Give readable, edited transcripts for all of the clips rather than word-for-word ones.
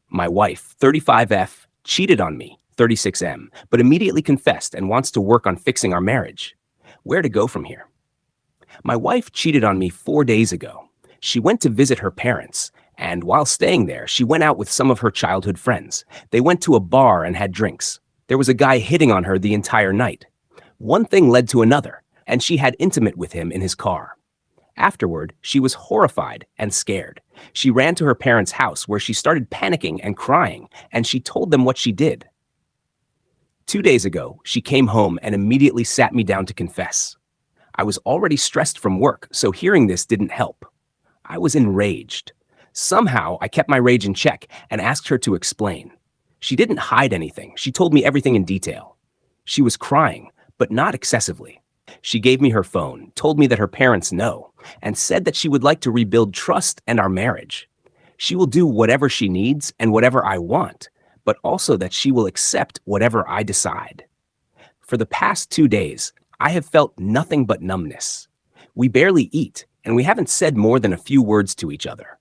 My wife, 35F, cheated on me, 36M, but immediately confessed and wants to work on fixing our marriage. Where to go from here? My wife cheated on me 4 days ago. She went to visit her parents, and while staying there, she went out with some of her childhood friends. They went to a bar and had drinks. There was a guy hitting on her the entire night. One thing led to another, and she had intimate with him in his car. Afterward, she was horrified and scared. She ran to her parents' house where she started panicking and crying, and she told them what she did. 2 days ago, she came home and immediately sat me down to confess. I was already stressed from work, so hearing this didn't help. I was enraged. Somehow, I kept my rage in check and asked her to explain. She didn't hide anything. She told me everything in detail. She was crying, but not excessively. She gave me her phone, told me that her parents know, and said that she would like to rebuild trust and our marriage. She will do whatever she needs and whatever I want, but also that she will accept whatever I decide. For the past 2 days, I have felt nothing but numbness. We barely eat, and we haven't said more than a few words to each other.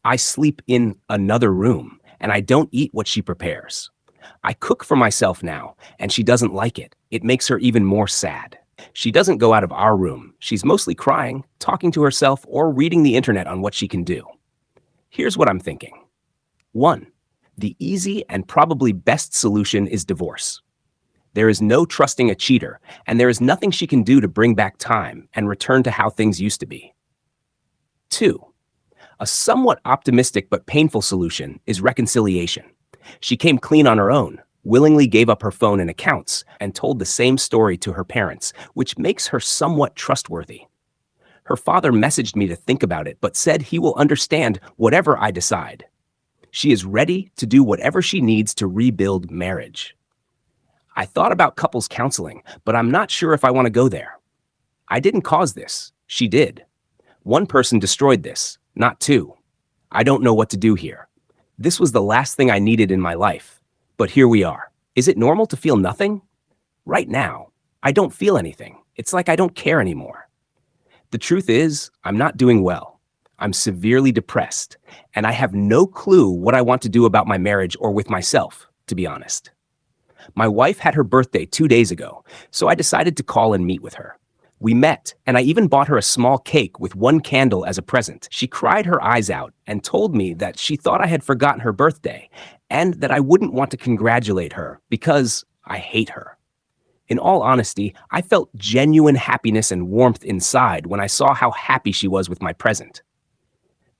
I sleep in another room, and I don't eat what she prepares. I cook for myself now, and she doesn't like it. It makes her even more sad. She doesn't go out of our room. She's mostly crying, talking to herself, or reading the internet on what she can do. Here's what I'm thinking. 1. The easy and probably best solution is divorce. There is no trusting a cheater, and there is nothing she can do to bring back time and return to how things used to be. 2. A somewhat optimistic but painful solution is reconciliation. She came clean on her own, willingly gave up her phone and accounts, and told the same story to her parents, which makes her somewhat trustworthy. Her father messaged me to think about it, but said he will understand whatever I decide. She is ready to do whatever she needs to rebuild marriage. I thought about couples counseling, but I'm not sure if I want to go there. I didn't cause this. She did. One person destroyed this, not two. I don't know what to do here. This was the last thing I needed in my life. But here we are. Is it normal to feel nothing? Right now, I don't feel anything. It's like I don't care anymore. The truth is, I'm not doing well. I'm severely depressed, and I have no clue what I want to do about my marriage or with myself, to be honest. My wife had her birthday 2 days ago, so I decided to call and meet with her. We met, and I even bought her a small cake with one candle as a present. She cried her eyes out and told me that she thought I had forgotten her birthday and that I wouldn't want to congratulate her because I hate her. In all honesty, I felt genuine happiness and warmth inside when I saw how happy she was with my present.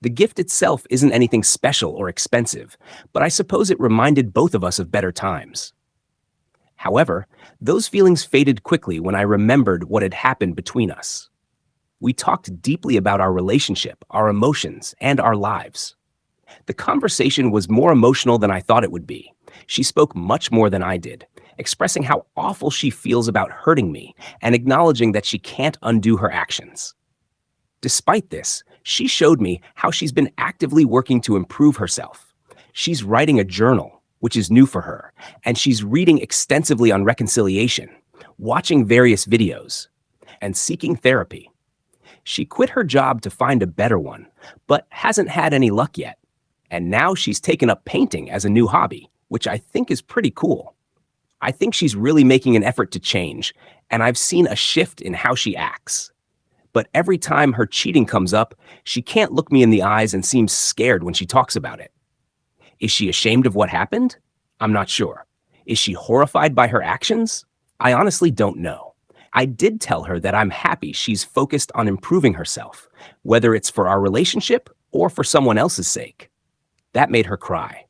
The gift itself isn't anything special or expensive, but I suppose it reminded both of us of better times. However, those feelings faded quickly when I remembered what had happened between us. We talked deeply about our relationship, our emotions, and our lives. The conversation was more emotional than I thought it would be. She spoke much more than I did, expressing how awful she feels about hurting me and acknowledging that she can't undo her actions. Despite this, she showed me how she's been actively working to improve herself. She's writing a journal, which is new for her, and she's reading extensively on reconciliation, watching various videos, and seeking therapy. She quit her job to find a better one, but hasn't had any luck yet. And now she's taken up painting as a new hobby, which I think is pretty cool. I think she's really making an effort to change, and I've seen a shift in how she acts. But every time her cheating comes up, she can't look me in the eyes and seems scared when she talks about it. Is she ashamed of what happened? I'm not sure. Is she horrified by her actions? I honestly don't know. I did tell her that I'm happy she's focused on improving herself, whether it's for our relationship or for someone else's sake. That made her cry.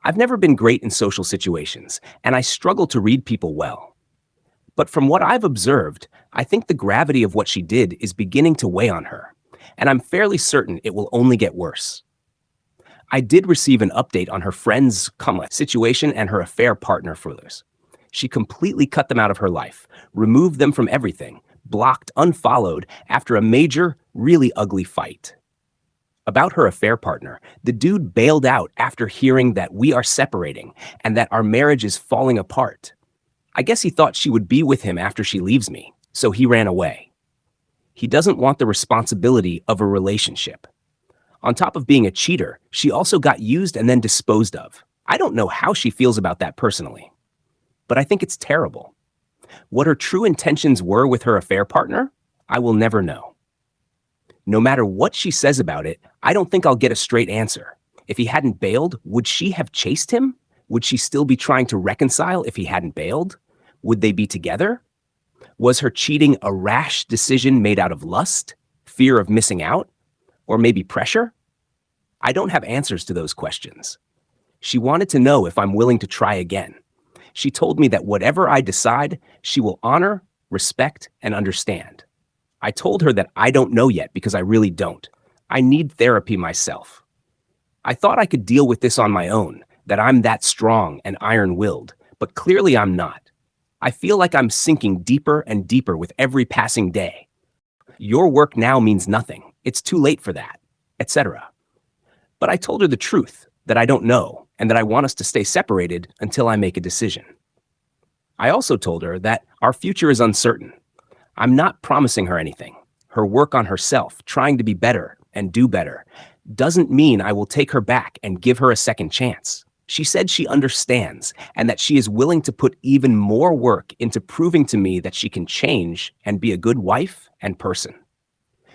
I've never been great in social situations, and I struggle to read people well. But from what I've observed, I think the gravity of what she did is beginning to weigh on her, and I'm fairly certain it will only get worse. I did receive an update on her friend's situation and her affair partner Frulers. She completely cut them out of her life, removed them from everything, blocked, unfollowed after a major, really ugly fight. About her affair partner, the dude bailed out after hearing that we are separating and that our marriage is falling apart. I guess he thought she would be with him after she leaves me, so he ran away. He doesn't want the responsibility of a relationship. On top of being a cheater, she also got used and then disposed of. I don't know how she feels about that personally, but I think it's terrible. What her true intentions were with her affair partner, I will never know. No matter what she says about it, I don't think I'll get a straight answer. If he hadn't bailed, would she have chased him? Would she still be trying to reconcile if he hadn't bailed? Would they be together? Was her cheating a rash decision made out of lust, fear of missing out, or maybe pressure? I don't have answers to those questions. She wanted to know if I'm willing to try again. She told me that whatever I decide, she will honor, respect, and understand. I told her that I don't know yet because I really don't. I need therapy myself. I thought I could deal with this on my own, that I'm that strong and iron-willed, but clearly I'm not. I feel like I'm sinking deeper and deeper with every passing day. Your work now means nothing. It's too late for that, etc. But I told her the truth, that I don't know, and that I want us to stay separated until I make a decision. I also told her that our future is uncertain. I'm not promising her anything. Her work on herself, trying to be better and do better, doesn't mean I will take her back and give her a second chance. She said she understands and that she is willing to put even more work into proving to me that she can change and be a good wife and person.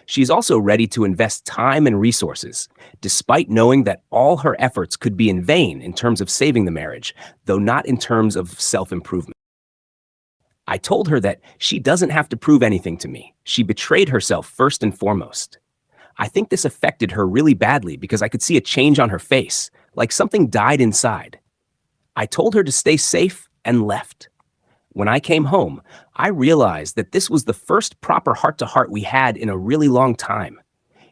She's also ready to invest time and resources, despite knowing that all her efforts could be in vain in terms of saving the marriage, though not in terms of self-improvement. I told her that she doesn't have to prove anything to me. She betrayed herself first and foremost. I think this affected her really badly because I could see a change on her face, like something died inside. I told her to stay safe and left. When I came home, I realized that this was the first proper heart-to-heart we had in a really long time.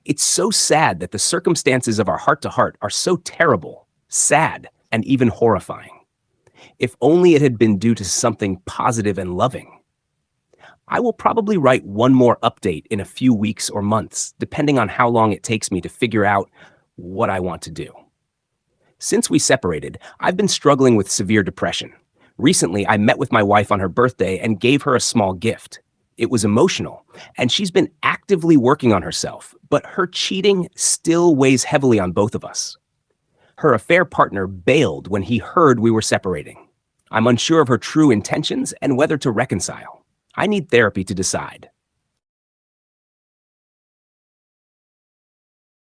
It's so sad that the circumstances of our heart-to-heart are so terrible, sad, and even horrifying. If only it had been due to something positive and loving. I will probably write one more update in a few weeks or months, depending on how long it takes me to figure out what I want to do. Since we separated, I've been struggling with severe depression. Recently, I met with my wife on her birthday and gave her a small gift. It was emotional, and she's been actively working on herself, but her cheating still weighs heavily on both of us. Her affair partner bailed when he heard we were separating. I'm unsure of her true intentions and whether to reconcile. I need therapy to decide.